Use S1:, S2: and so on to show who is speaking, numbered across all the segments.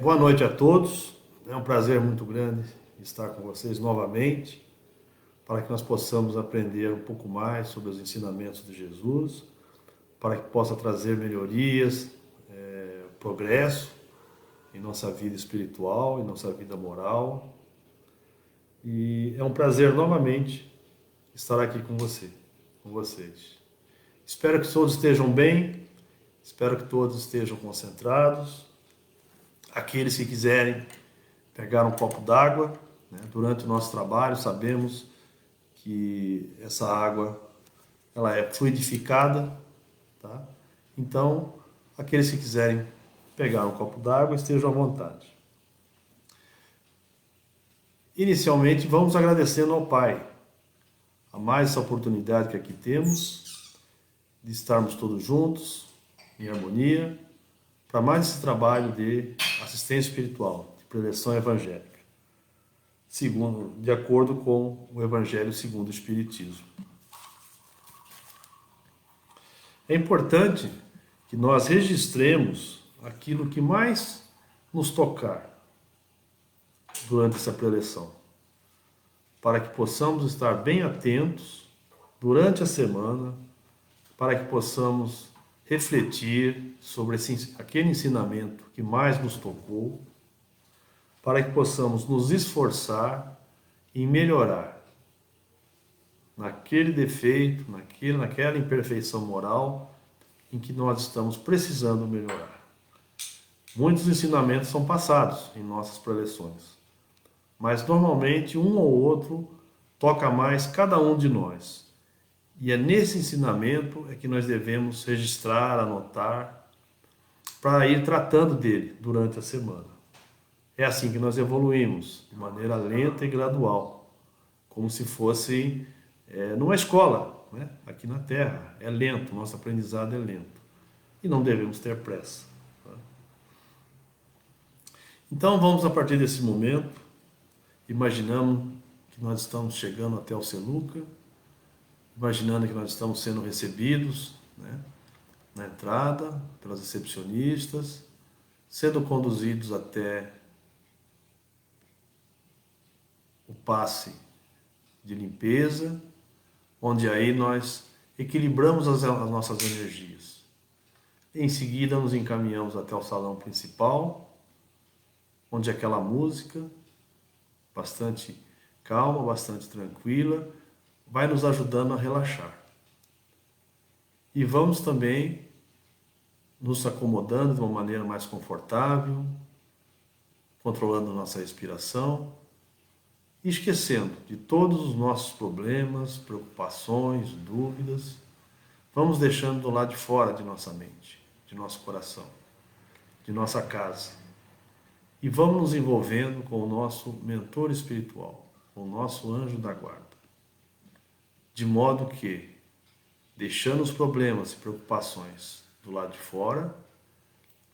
S1: Boa noite a todos. É um prazer muito grande estar com vocês novamente, para que nós possamos aprender um pouco mais sobre os ensinamentos de Jesus, para que possa trazer melhorias, progresso em nossa vida espiritual, em nossa vida moral. E é um prazer novamente estar aqui com vocês. Espero que todos estejam bem, espero que todos estejam concentrados. Aqueles que quiserem pegar um copo d'água, né? Durante o nosso trabalho, sabemos que essa água ela é fluidificada, tá? Então, aqueles que quiserem pegar um copo d'água, estejam à vontade. Inicialmente, vamos agradecendo ao Pai a mais essa oportunidade que aqui temos de estarmos todos juntos, em harmonia, para mais esse trabalho de assistência espiritual, de prevenção evangélica, de acordo com o Evangelho segundo o Espiritismo. É importante que nós registremos aquilo que mais nos tocar durante essa preleção, para que possamos estar bem atentos durante a semana, para que possamos refletir sobre aquele ensinamento que mais nos tocou, para que possamos nos esforçar em melhorar naquele defeito, naquela imperfeição moral em que nós estamos precisando melhorar. Muitos ensinamentos são passados em nossas preleções, mas normalmente um ou outro toca mais cada um de nós. E é nesse ensinamento é que nós devemos registrar, anotar, para ir tratando dele durante a semana. É assim que nós evoluímos, de maneira lenta e gradual, como se fosse numa escola, né? Aqui na Terra. É lento, nosso aprendizado é lento. E não devemos ter pressa. Tá? Então vamos, a partir desse momento, imaginando que nós estamos chegando até o Seluca, imaginando que nós estamos sendo recebidos, né, na entrada, pelas recepcionistas, sendo conduzidos até o passe de limpeza, onde aí nós equilibramos as nossas energias. Em seguida, nos encaminhamos até o salão principal, onde aquela música, bastante calma, bastante tranquila, vai nos ajudando a relaxar. E vamos também nos acomodando de uma maneira mais confortável, controlando nossa respiração, e esquecendo de todos os nossos problemas, preocupações, dúvidas. Vamos deixando do lado de fora de nossa mente, de nosso coração, de nossa casa. E vamos nos envolvendo com o nosso mentor espiritual, com o nosso anjo da guarda. De modo que, deixando os problemas e preocupações do lado de fora,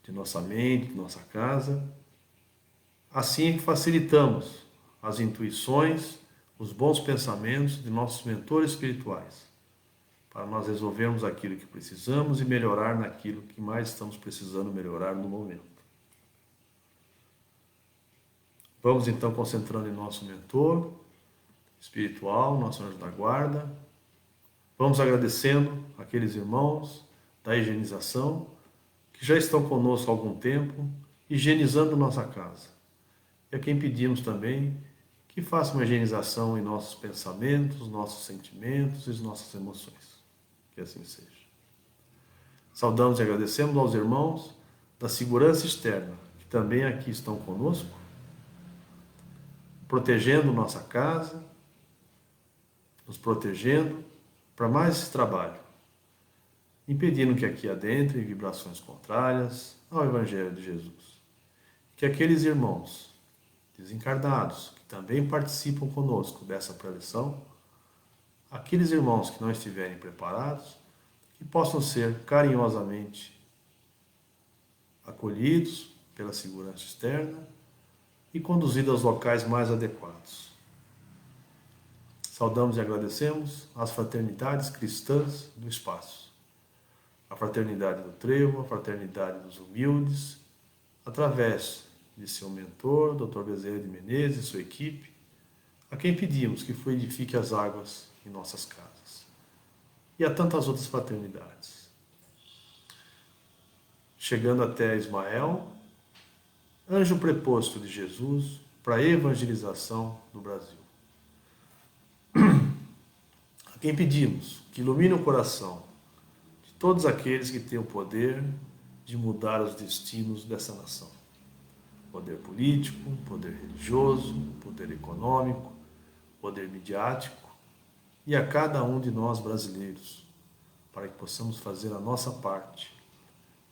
S1: de nossa mente, de nossa casa, assim é que facilitamos as intuições, os bons pensamentos de nossos mentores espirituais, para nós resolvermos aquilo que precisamos e melhorar naquilo que mais estamos precisando melhorar no momento. Vamos então concentrando em nosso mentor espiritual, nosso anjo da guarda. Vamos agradecendo aqueles irmãos da higienização que já estão conosco há algum tempo, higienizando nossa casa. E a quem pedimos também que faça uma higienização em nossos pensamentos, nossos sentimentos e nossas emoções. Que assim seja. Saudamos e agradecemos aos irmãos da segurança externa, que também aqui estão conosco, protegendo nossa casa, nos protegendo para mais esse trabalho, impedindo que aqui adentrem vibrações contrárias ao Evangelho de Jesus. Que aqueles irmãos desencarnados que também participam conosco dessa preleção, aqueles irmãos que não estiverem preparados, que possam ser carinhosamente acolhidos pela segurança externa e conduzidos aos locais mais adequados. Saudamos e agradecemos as fraternidades cristãs do espaço. A fraternidade do trevo, a fraternidade dos humildes, através de seu mentor, Dr. Bezerra de Menezes e sua equipe, a quem pedimos que fluidifique as águas em nossas casas. E a tantas outras fraternidades. Chegando até Ismael, anjo preposto de Jesus para a evangelização do Brasil. A quem pedimos que ilumine o coração de todos aqueles que têm o poder de mudar os destinos dessa nação. Poder político, poder religioso, poder econômico, poder midiático, e a cada um de nós brasileiros, para que possamos fazer a nossa parte,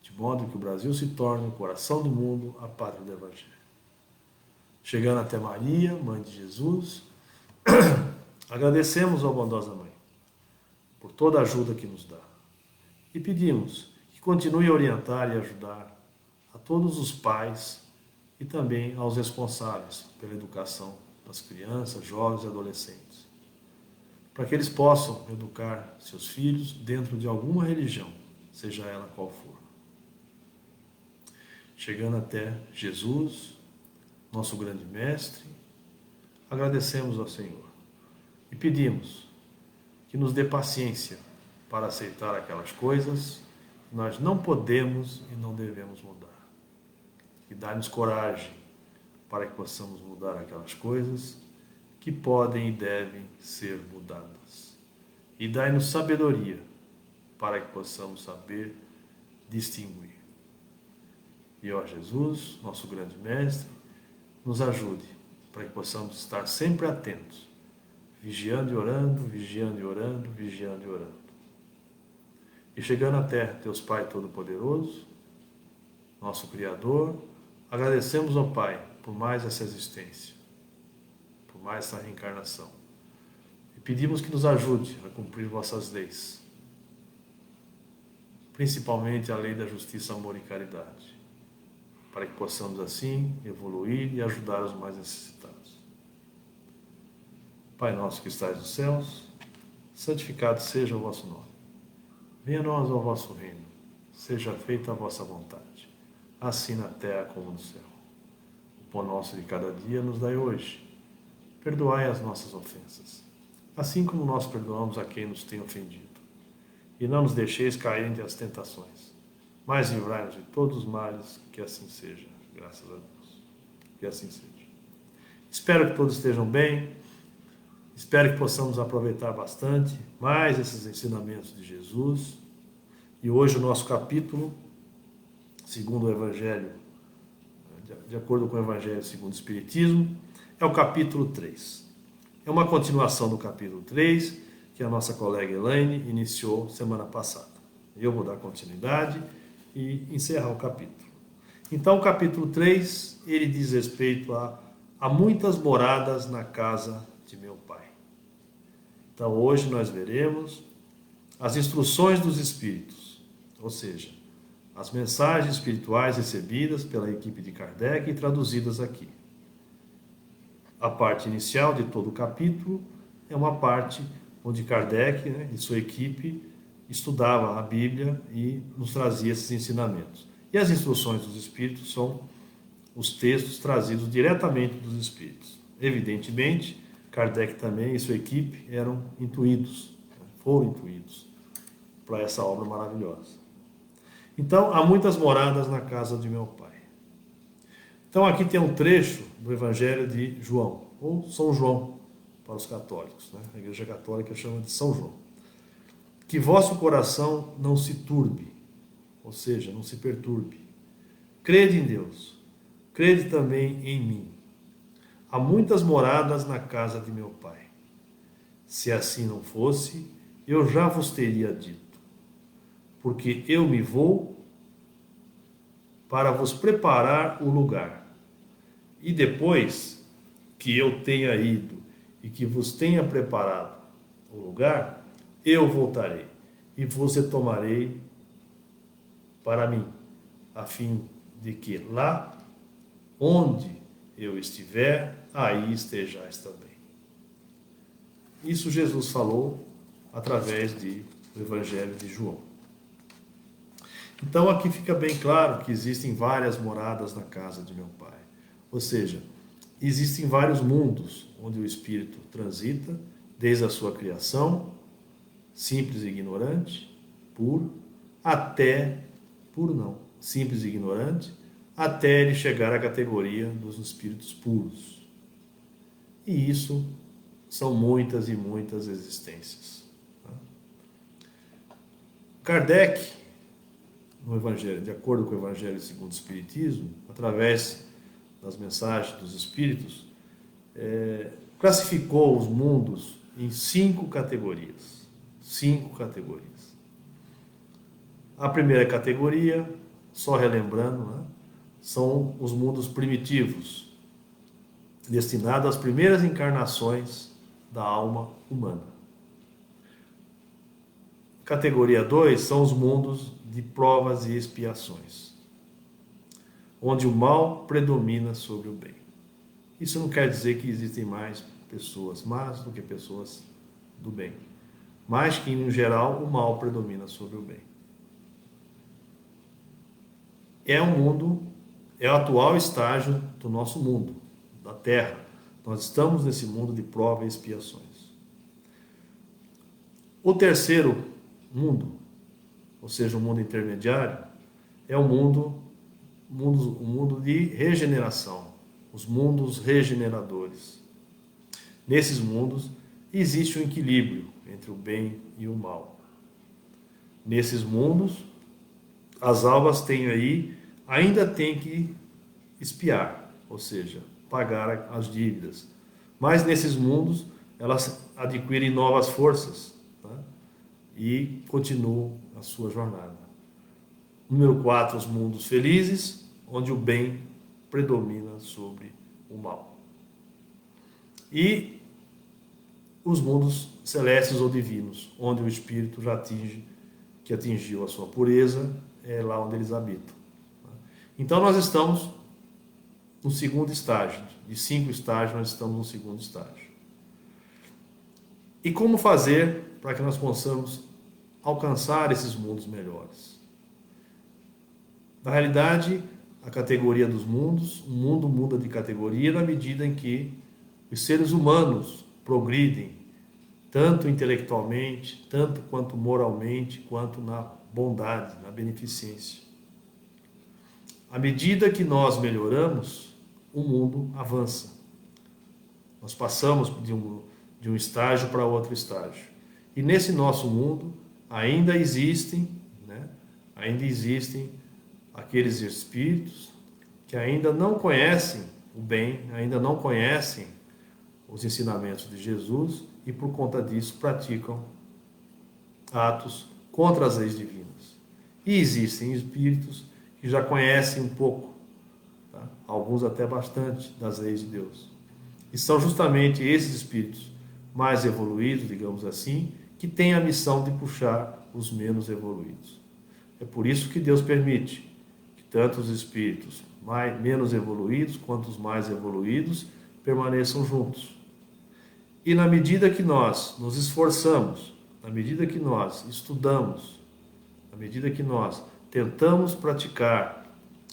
S1: de modo que o Brasil se torne o coração do mundo, a pátria do Evangelho. Chegando até Maria, Mãe de Jesus, agradecemos ao bondosa Mãe por toda a ajuda que nos dá e pedimos que continue a orientar e ajudar a todos os pais e também aos responsáveis pela educação das crianças, jovens e adolescentes, para que eles possam educar seus filhos dentro de alguma religião, seja ela qual for. Chegando até Jesus, nosso grande mestre, agradecemos ao Senhor e pedimos que nos dê paciência para aceitar aquelas coisas que nós não podemos e não devemos mudar. E dá-nos coragem para que possamos mudar aquelas coisas que podem e devem ser mudadas. E dai-nos sabedoria para que possamos saber distinguir. E ó Jesus, nosso grande mestre, nos ajude para que possamos estar sempre atentos, vigiando e orando, vigiando e orando, vigiando e orando. E chegando até Deus Pai Todo-Poderoso, nosso Criador, agradecemos ao Pai por mais essa existência, por mais essa reencarnação. E pedimos que nos ajude a cumprir vossas leis, principalmente a lei da justiça, amor e caridade, para que possamos assim evoluir e ajudar os mais necessitados. Pai nosso que estais nos céus, santificado seja o vosso nome. Venha a nós o vosso reino, seja feita a vossa vontade, assim na terra como no céu. O pão nosso de cada dia nos dai hoje. Perdoai as nossas ofensas, assim como nós perdoamos a quem nos tem ofendido. E não nos deixeis cair entre as tentações, mas livrai-nos de todos os males, que assim seja, graças a Deus. Que assim seja. Espero que todos estejam bem, espero que possamos aproveitar bastante mais esses ensinamentos de Jesus. E hoje o nosso capítulo, segundo o Evangelho, de acordo com o Evangelho segundo o Espiritismo, é o capítulo 3. É uma continuação do capítulo 3, que a nossa colega Elaine iniciou semana passada. Eu vou dar continuidade e encerrar o capítulo. Então, o capítulo 3, ele diz respeito a muitas moradas na casa de meu Pai. Então, hoje nós veremos as instruções dos Espíritos, ou seja, as mensagens espirituais recebidas pela equipe de Kardec e traduzidas aqui. A parte inicial de todo o capítulo é uma parte onde Kardec, e sua equipe estudava a Bíblia e nos trazia esses ensinamentos. E as instruções dos Espíritos são os textos trazidos diretamente dos Espíritos. Evidentemente, Kardec também e sua equipe foram intuídos para essa obra maravilhosa. Então, há muitas moradas na casa de meu Pai. Então, aqui tem um trecho do Evangelho de João, ou São João, para os católicos. A Igreja Católica chama de São João. Que vosso coração não se turbe, ou seja, não se perturbe. Crede em Deus, crede também em mim. Há muitas moradas na casa de meu Pai. Se assim não fosse, eu já vos teria dito. Porque eu me vou para vos preparar o lugar. E depois que eu tenha ido e que vos tenha preparado o lugar, eu voltarei e vos retomarei para mim, a fim de que lá onde eu estiver, aí estejais também. Isso Jesus falou através do Evangelho de João. Então aqui fica bem claro que existem várias moradas na casa de meu Pai. Ou seja, existem vários mundos onde o espírito transita, desde a sua criação, simples e ignorante, puro, até, puro não, simples e ignorante, até ele chegar à categoria dos espíritos puros. E isso são muitas e muitas existências. Kardec, no Evangelho, de acordo com o Evangelho segundo o Espiritismo, através das mensagens dos Espíritos, classificou os mundos em 5 categorias. 5 categorias. A primeira categoria, só relembrando, né, são os mundos primitivos, destinados às primeiras encarnações da alma humana. Categoria 2 são os mundos de provas e expiações, onde o mal predomina sobre o bem. Isso não quer dizer que existem mais pessoas más do que pessoas do bem, mas que, em geral, o mal predomina sobre o bem. É o atual estágio do nosso mundo, da Terra. Nós estamos nesse mundo de provas e expiações. O terceiro mundo, ou seja, o mundo intermediário, é o mundo de regeneração, os mundos regeneradores. Nesses mundos existe um equilíbrio entre o bem e o mal. Nesses mundos, as almas ainda têm que expiar, ou seja, pagar as dívidas. Mas nesses mundos, elas adquirem novas forças, tá? E continuam a sua jornada. Número 4, os mundos felizes, onde o bem predomina sobre o mal. E os mundos celestes ou divinos, onde o espírito que atingiu a sua pureza, é lá onde eles habitam. Então nós estamos no segundo estágio. De 5 estágios, nós estamos no segundo estágio. E como fazer para que nós possamos alcançar esses mundos melhores? Na realidade, a categoria dos mundos, o mundo muda de categoria na medida em que os seres humanos progridem, tanto intelectualmente, tanto quanto moralmente, quanto na bondade, na beneficência. À medida que nós melhoramos, o mundo avança. Nós passamos de um estágio para outro estágio. E nesse nosso mundo ainda existem aqueles espíritos que ainda não conhecem o bem, ainda não conhecem os ensinamentos de Jesus e por conta disso praticam atos contra as leis divinas. E existem espíritos que já conhecem um pouco, tá? Alguns até bastante, das leis de Deus. E são justamente esses espíritos mais evoluídos, digamos assim, que têm a missão de puxar os menos evoluídos. É por isso que Deus permite que tanto os espíritos menos evoluídos quanto os mais evoluídos permaneçam juntos. E na medida que nós nos esforçamos, na medida que nós estudamos, na medida que nós tentamos praticar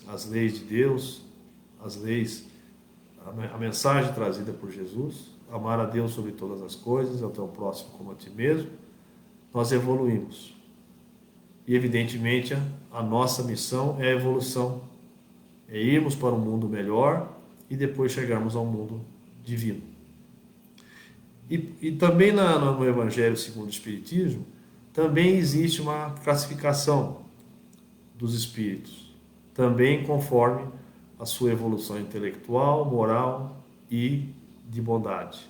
S1: as leis de Deus, a mensagem trazida por Jesus, amar a Deus sobre todas as coisas, ao teu próximo como a ti mesmo, nós evoluímos. E evidentemente a nossa missão é a evolução, é irmos para um mundo melhor e depois chegarmos ao mundo divino. E também no Evangelho segundo o Espiritismo, também existe uma classificação dos espíritos, também conforme a sua evolução intelectual, moral e de bondade.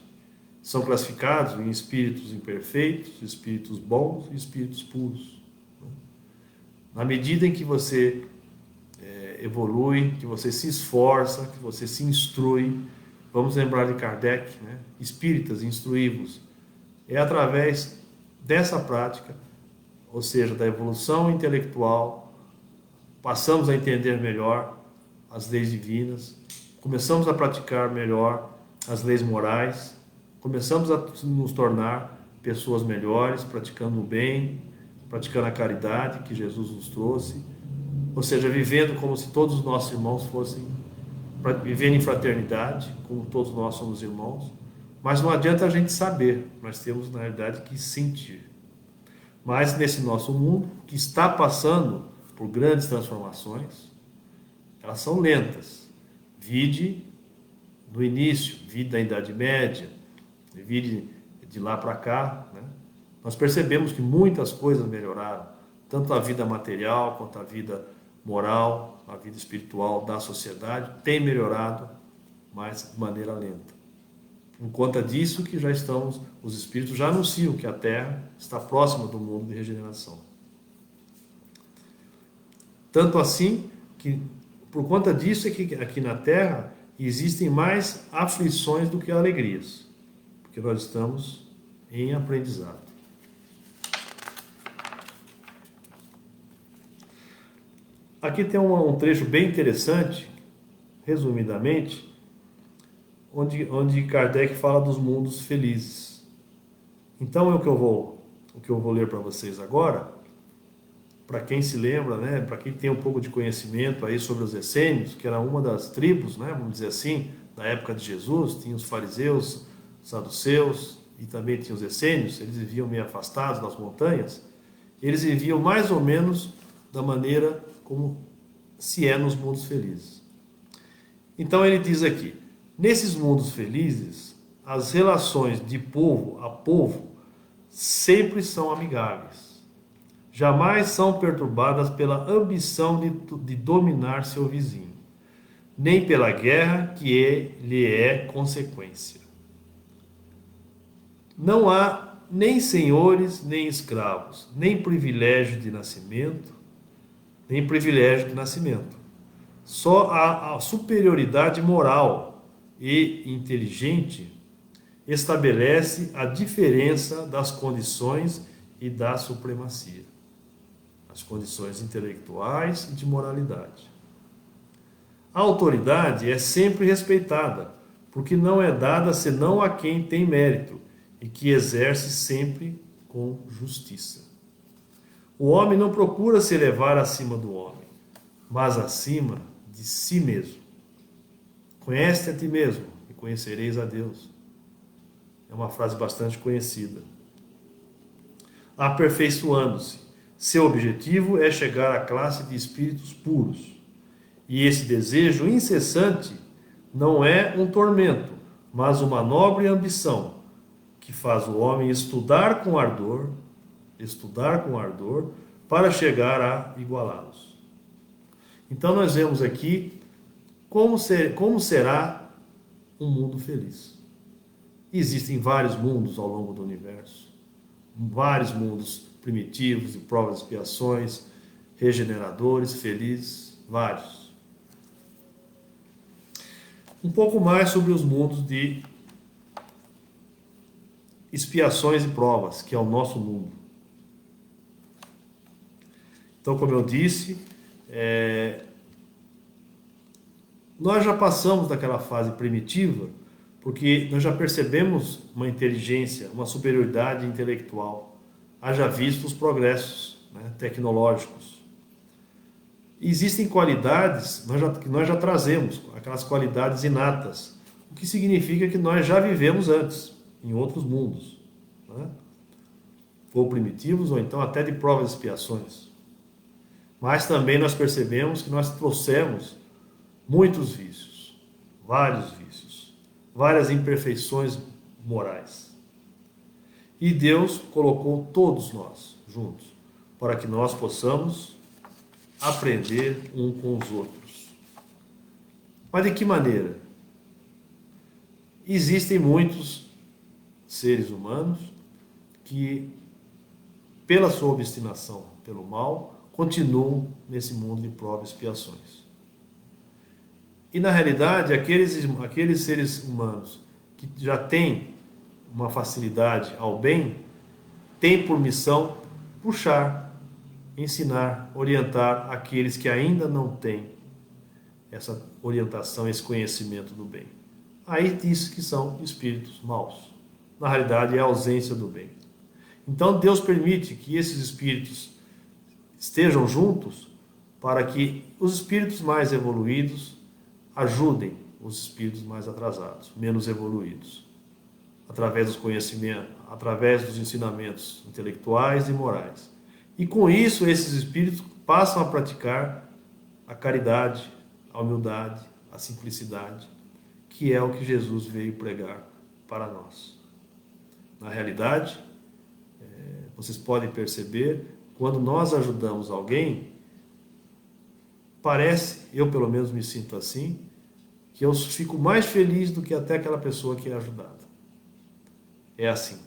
S1: São classificados em espíritos imperfeitos, espíritos bons e espíritos puros. Na medida em que você evolui, que você se esforça, que você se instrui, vamos lembrar de Kardec, né? Espíritas, instruí-vos. É através dessa prática, ou seja, da evolução intelectual, passamos a entender melhor as leis divinas, começamos a praticar melhor as leis morais, começamos a nos tornar pessoas melhores, praticando o bem, praticando a caridade que Jesus nos trouxe, ou seja, vivendo como se todos os nossos irmãos fossem para viver em fraternidade, como todos nós somos irmãos, mas não adianta a gente saber, nós temos na realidade que sentir. Mas nesse nosso mundo, que está passando por grandes transformações, elas são lentas. Vide no início, vide da Idade Média, vide de lá para cá, né? Nós percebemos que muitas coisas melhoraram, tanto a vida material quanto a vida moral, a vida espiritual da sociedade tem melhorado, mas de maneira lenta. Por conta disso que já estamos, os espíritos já anunciam que a Terra está próxima do mundo de regeneração. Tanto assim que, por conta disso, é que aqui na Terra existem mais aflições do que alegrias, porque nós estamos em aprendizado. Aqui tem um trecho bem interessante, resumidamente, onde Kardec fala dos mundos felizes. Então, o que eu vou ler para vocês agora, para quem se lembra, né, para quem tem um pouco de conhecimento aí sobre os essênios, que era uma das tribos, né, vamos dizer assim, da época de Jesus, tinha os fariseus, os saduceus e também tinha os essênios, eles viviam meio afastados das montanhas, eles viviam mais ou menos da maneira como se é nos mundos felizes. Então ele diz aqui: nesses mundos felizes, as relações de povo a povo sempre são amigáveis. Jamais são perturbadas pela ambição de dominar seu vizinho, nem pela guerra que lhe é consequência. Não há nem senhores, nem escravos, nem privilégio de nascimento, Só a superioridade moral e inteligente estabelece a diferença das condições e da supremacia, as condições intelectuais e de moralidade. A autoridade é sempre respeitada, porque não é dada senão a quem tem mérito e que exerce sempre com justiça. O homem não procura se elevar acima do homem, mas acima de si mesmo. Conhece-te a ti mesmo e conhecereis a Deus. É uma frase bastante conhecida. Aperfeiçoando-se. Seu objetivo é chegar à classe de espíritos puros. E esse desejo incessante não é um tormento, mas uma nobre ambição que faz o homem estudar com ardor, para chegar a igualá-los. Então nós vemos aqui como será um mundo feliz. Existem vários mundos ao longo do universo, vários mundos primitivos, de provas e expiações, regeneradores, felizes, vários. Um pouco mais sobre os mundos de expiações e provas, que é o nosso mundo. Então, como eu disse, nós já passamos daquela fase primitiva, porque nós já percebemos uma inteligência, uma superioridade intelectual, haja visto os progressos, né, tecnológicos. E existem qualidades que nós já trazemos, aquelas qualidades inatas, o que significa que nós já vivemos antes, em outros mundos, né? Ou primitivos, ou então até de provas e expiações. Mas também nós percebemos que nós trouxemos muitos vícios, várias imperfeições morais. E Deus colocou todos nós juntos, para que nós possamos aprender um com os outros. Mas de que maneira? Existem muitos seres humanos que, pela sua obstinação pelo mal, continuam nesse mundo de provas e expiações. E na realidade, aqueles seres humanos que já têm uma facilidade ao bem, têm por missão puxar, ensinar, orientar aqueles que ainda não têm essa orientação, esse conhecimento do bem. Aí diz que são espíritos maus. Na realidade, é a ausência do bem. Então Deus permite que esses espíritos estejam juntos para que os espíritos mais evoluídos ajudem os espíritos mais atrasados, menos evoluídos, através dos conhecimentos, através dos ensinamentos intelectuais e morais. E com isso, esses espíritos passam a praticar a caridade, a humildade, a simplicidade, que é o que Jesus veio pregar para nós. Na realidade, vocês podem perceber, quando nós ajudamos alguém, parece, eu pelo menos me sinto assim, que eu fico mais feliz do que até aquela pessoa que é ajudada. É assim.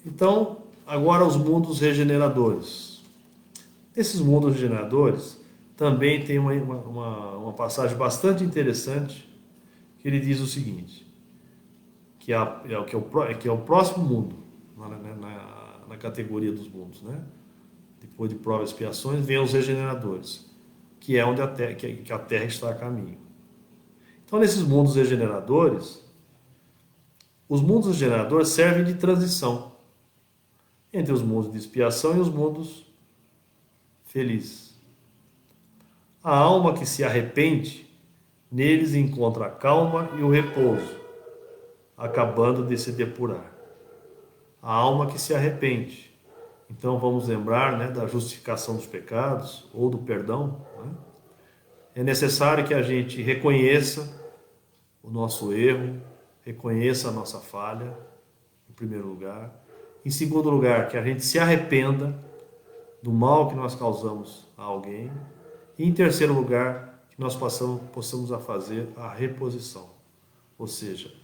S1: Então, agora os mundos regeneradores. Esses mundos regeneradores também tem uma passagem bastante interessante, que ele diz o seguinte, que é o próximo mundo, na categoria dos mundos, né? Depois de provas e expiações, vem os regeneradores, que é onde que a Terra está a caminho. Então, nesses mundos regeneradores, os mundos regeneradores servem de transição entre os mundos de expiação e os mundos felizes. A alma que se arrepende, neles encontra a calma e o repouso, acabando de se depurar. A alma que se arrepende. Então vamos lembrar, né, da justificação dos pecados ou do perdão. Né? É necessário que a gente reconheça o nosso erro, reconheça a nossa falha, em primeiro lugar. Em segundo lugar, que a gente se arrependa do mal que nós causamos a alguém. E em terceiro lugar, que nós possamos a fazer a reposição. Ou seja,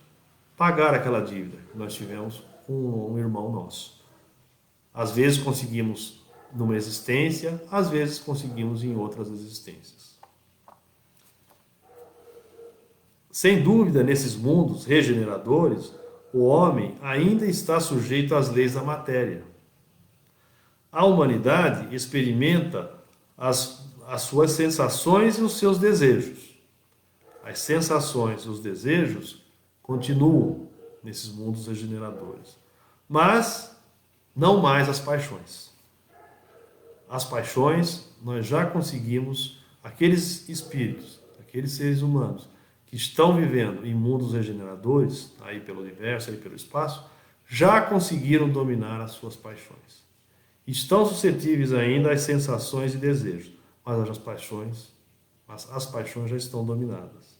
S1: pagar aquela dívida que nós tivemos com um irmão nosso. Às vezes conseguimos numa existência, às vezes conseguimos em outras existências. Sem dúvida, nesses mundos regeneradores, o homem ainda está sujeito às leis da matéria. A humanidade experimenta as suas sensações e os seus desejos. As sensações e os desejos continuam nesses mundos regeneradores. Mas não mais as paixões. As paixões, nós já conseguimos, aqueles espíritos, aqueles seres humanos que estão vivendo em mundos regeneradores, aí pelo universo, aí pelo espaço, já conseguiram dominar as suas paixões. Estão suscetíveis ainda às sensações e desejos, mas as paixões já estão dominadas.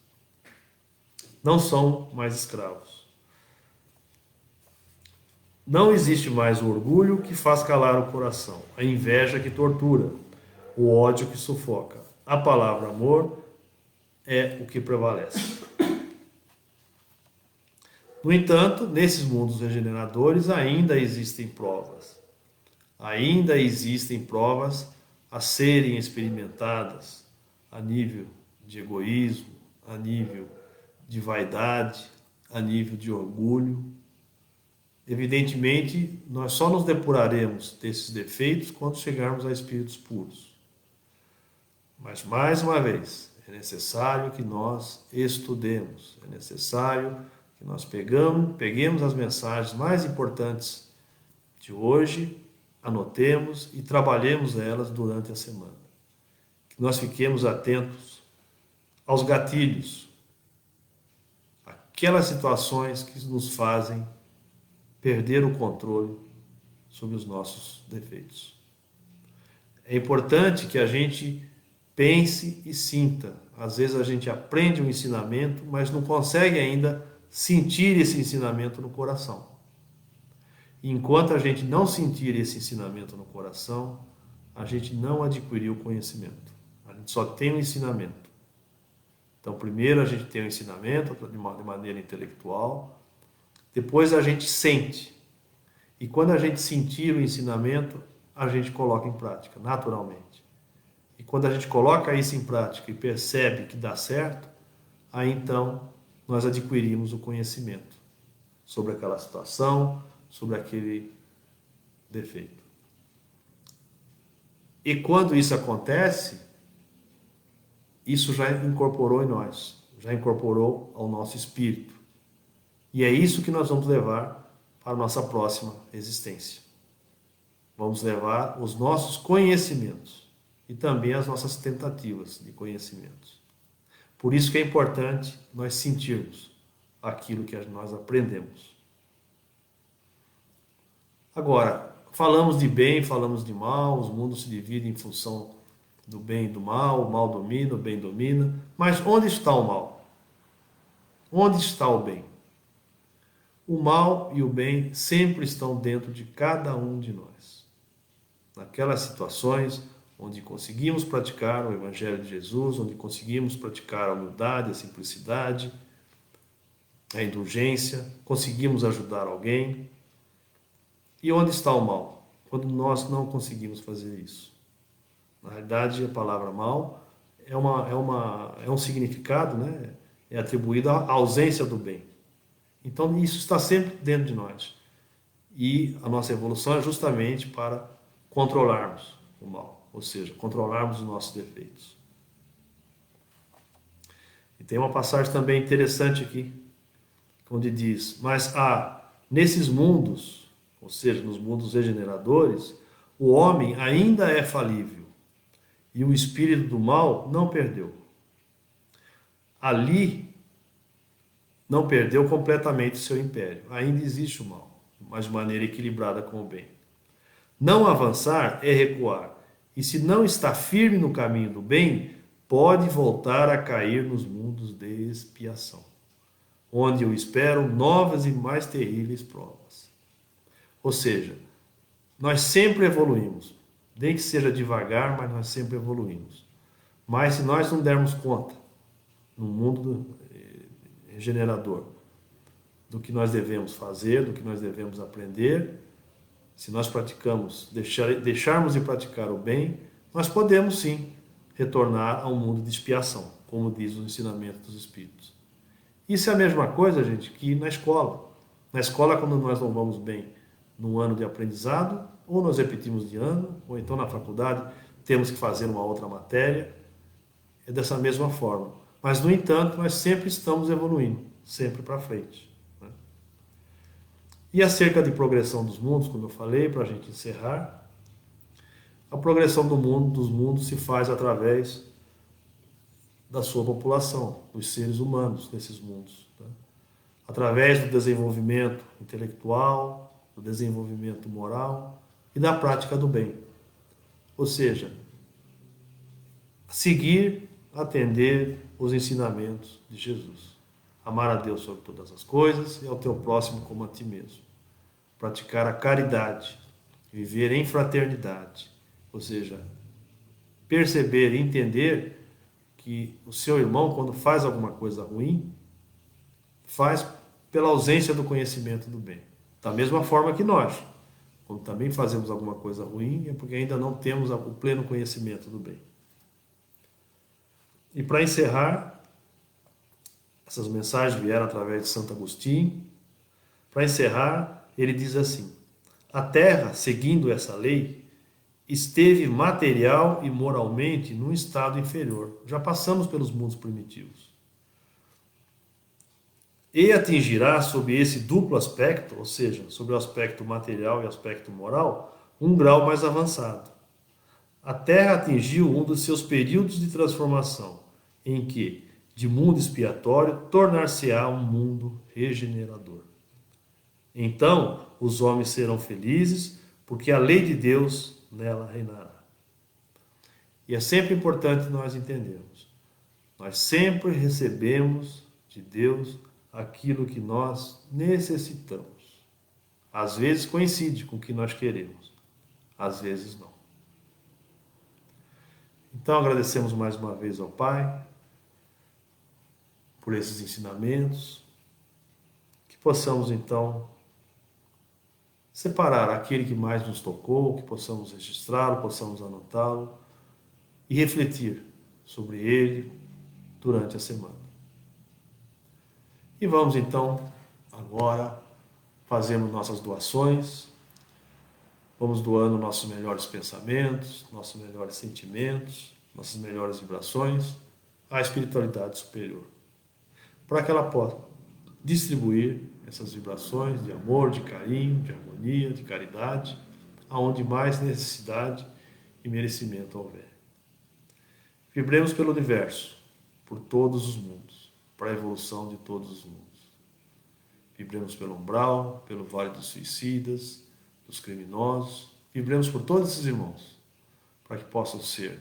S1: Não são mais escravos. Não existe mais o orgulho que faz calar o coração, a inveja que tortura, o ódio que sufoca. A palavra amor é o que prevalece. No entanto, nesses mundos regeneradores ainda existem provas. Ainda existem provas a serem experimentadas a nível de egoísmo, a nível de vaidade, a nível de orgulho. Evidentemente, nós só nos depuraremos desses defeitos quando chegarmos a espíritos puros. Mas, mais uma vez, é necessário que nós estudemos, é necessário que nós peguemos as mensagens mais importantes de hoje, anotemos e trabalhemos elas durante a semana. Que nós fiquemos atentos aos gatilhos, aquelas situações que nos fazem perder o controle sobre os nossos defeitos. É importante que a gente pense e sinta. Às vezes a gente aprende um ensinamento, mas não consegue ainda sentir esse ensinamento no coração. E enquanto a gente não sentir esse ensinamento no coração, a gente não adquiriu o conhecimento. A gente só tem o ensinamento. Então, primeiro a gente tem o ensinamento de maneira intelectual, depois a gente sente. E quando a gente sentir o ensinamento, a gente coloca em prática, naturalmente. E quando a gente coloca isso em prática e percebe que dá certo, aí então nós adquirimos o conhecimento sobre aquela situação, sobre aquele defeito. E quando isso acontece, isso já incorporou em nós, já incorporou ao nosso espírito. E é isso que nós vamos levar para a nossa próxima existência. Vamos levar os nossos conhecimentos e também as nossas tentativas de conhecimentos. Por isso que é importante nós sentirmos aquilo que nós aprendemos. Agora, falamos de bem, falamos de mal, os mundos se dividem em função do bem e do mal, o mal domina, o bem domina, mas onde está o mal? Onde está o bem? O mal e o bem sempre estão dentro de cada um de nós. Naquelas situações onde conseguimos praticar o Evangelho de Jesus, onde conseguimos praticar a humildade, a simplicidade, a indulgência, conseguimos ajudar alguém. E onde está o mal? Quando nós não conseguimos fazer isso. Na realidade, a palavra mal é um significado, né? É atribuído à ausência do bem. Então, isso está sempre dentro de nós. E a nossa evolução é justamente para controlarmos o mal, ou seja, controlarmos os nossos defeitos. E tem uma passagem também interessante aqui, onde diz: mas nesses mundos, ou seja, nos mundos regeneradores, o homem ainda é falível e o espírito do mal não perdeu. Ali não perdeu completamente o seu império. Ainda existe o mal, mas de maneira equilibrada com o bem. Não avançar é recuar, e se não está firme no caminho do bem, pode voltar a cair nos mundos de expiação, onde o esperam novas e mais terríveis provas. Ou seja, nós sempre evoluímos, nem que seja devagar, mas nós sempre evoluímos. Mas se nós não dermos conta, no mundo regenerador, do que nós devemos fazer, do que nós devemos aprender, se nós deixarmos de praticar o bem, nós podemos sim retornar a um mundo de expiação, como diz o ensinamento dos Espíritos. Isso é a mesma coisa, gente, que na escola. Na escola, quando nós não vamos bem num ano de aprendizado, ou nós repetimos de ano, ou então na faculdade temos que fazer uma outra matéria, é dessa mesma forma. Mas, no entanto, nós sempre estamos evoluindo, sempre para frente. Né? E acerca de progressão dos mundos, como eu falei, para a gente encerrar, a progressão dos mundos se faz através da sua população, dos seres humanos nesses mundos. Né? Através do desenvolvimento intelectual, do desenvolvimento moral e da prática do bem. Ou seja, seguir, atender os ensinamentos de Jesus. Amar a Deus sobre todas as coisas e ao teu próximo como a ti mesmo. Praticar a caridade, viver em fraternidade. Ou seja, perceber e entender que o seu irmão, quando faz alguma coisa ruim, faz pela ausência do conhecimento do bem. Da mesma forma que nós, quando também fazemos alguma coisa ruim, é porque ainda não temos o pleno conhecimento do bem. E para encerrar, essas mensagens vieram através de Santo Agostinho. Para encerrar, ele diz assim: a Terra, seguindo essa lei, esteve material e moralmente num estado inferior. Já passamos pelos mundos primitivos. E atingirá sob esse duplo aspecto, ou seja, sobre o aspecto material e o aspecto moral, um grau mais avançado. A Terra atingiu um dos seus períodos de transformação, em que, de mundo expiatório, tornar-se-á um mundo regenerador. Então, os homens serão felizes, porque a lei de Deus nela reinará. E é sempre importante nós entendermos. Nós sempre recebemos de Deus aquilo que nós necessitamos. Às vezes coincide com o que nós queremos, às vezes não. Então agradecemos mais uma vez ao Pai por esses ensinamentos, que possamos então separar aquele que mais nos tocou, que possamos registrá-lo, possamos anotá-lo e refletir sobre ele durante a semana. E vamos então agora fazermos nossas doações, vamos doando nossos melhores pensamentos, nossos melhores sentimentos, nossas melhores vibrações à espiritualidade superior, para que ela possa distribuir essas vibrações de amor, de carinho, de harmonia, de caridade aonde mais necessidade e merecimento houver. Vibremos pelo universo, por todos os mundos, para a evolução de todos os mundos. Vibremos pelo umbral, pelo vale dos suicidas, dos criminosos. Vibremos por todos esses irmãos, para que possam ser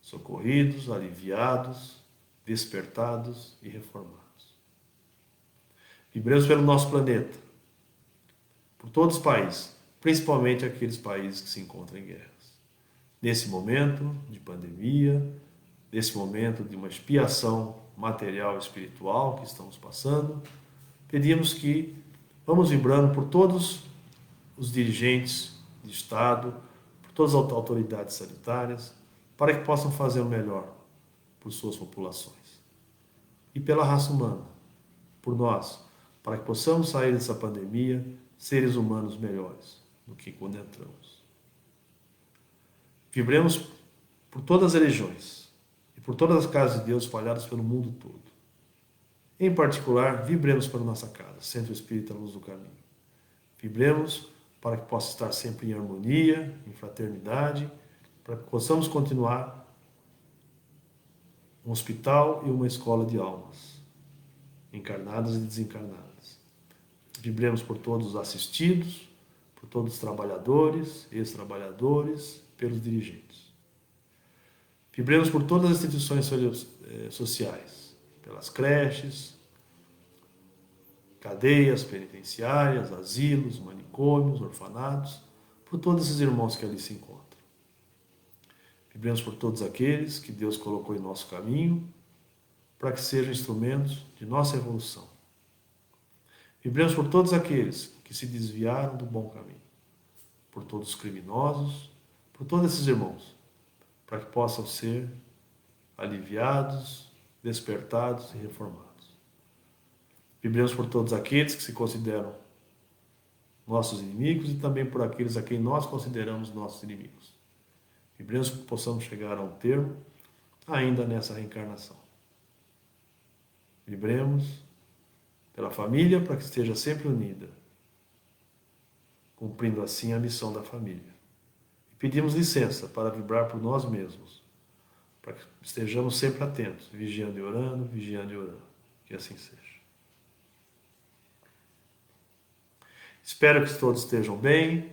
S1: socorridos, aliviados, despertados e reformados. Vibremos pelo nosso planeta, por todos os países, principalmente aqueles países que se encontram em guerras. Nesse momento de pandemia, nesse momento de uma expiação material e espiritual que estamos passando, pedimos que vamos vibrando por todos os dirigentes de Estado, por todas as autoridades sanitárias, para que possam fazer o melhor por suas populações. E pela raça humana, por nós, para que possamos sair dessa pandemia seres humanos melhores do que quando entramos. Vibremos por todas as religiões e por todas as casas de Deus espalhadas pelo mundo todo. Em particular, vibremos para nossa casa, Centro Espírita Luz do Caminho. Vibremos para que possa estar sempre em harmonia, em fraternidade, para que possamos continuar um hospital e uma escola de almas, encarnadas e desencarnadas. Vibremos por todos os assistidos, por todos os trabalhadores, ex-trabalhadores, pelos dirigentes. Vibremos por todas as instituições sociais, pelas creches, cadeias penitenciárias, asilos, manicômios, orfanatos, por todos esses irmãos que ali se encontram. Vibremos por todos aqueles que Deus colocou em nosso caminho, para que sejam instrumentos de nossa evolução. Vibremos por todos aqueles que se desviaram do bom caminho, por todos os criminosos, por todos esses irmãos, para que possam ser aliviados, despertados e reformados. Vibremos por todos aqueles que se consideram nossos inimigos e também por aqueles a quem nós consideramos nossos inimigos. Vibremos que possamos chegar a um termo ainda nessa reencarnação. Vibremos pela família para que esteja sempre unida, cumprindo assim a missão da família. E pedimos licença para vibrar por nós mesmos, para que estejamos sempre atentos, vigiando e orando, vigiando e orando. Que assim seja. Espero que todos estejam bem,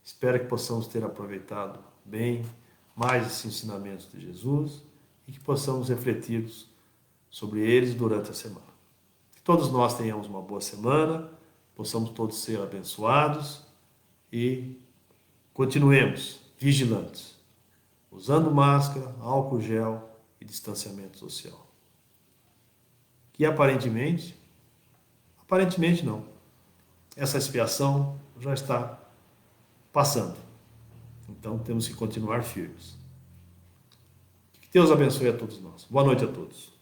S1: espero que possamos ter aproveitado bem mais esses ensinamentos de Jesus e que possamos refletir sobre eles durante a semana. Que todos nós tenhamos uma boa semana, possamos todos ser abençoados e continuemos vigilantes, usando máscara, álcool gel e distanciamento social. Que aparentemente não, essa expiação já está passando. Então temos que continuar firmes. Que Deus abençoe a todos nós. Boa noite a todos.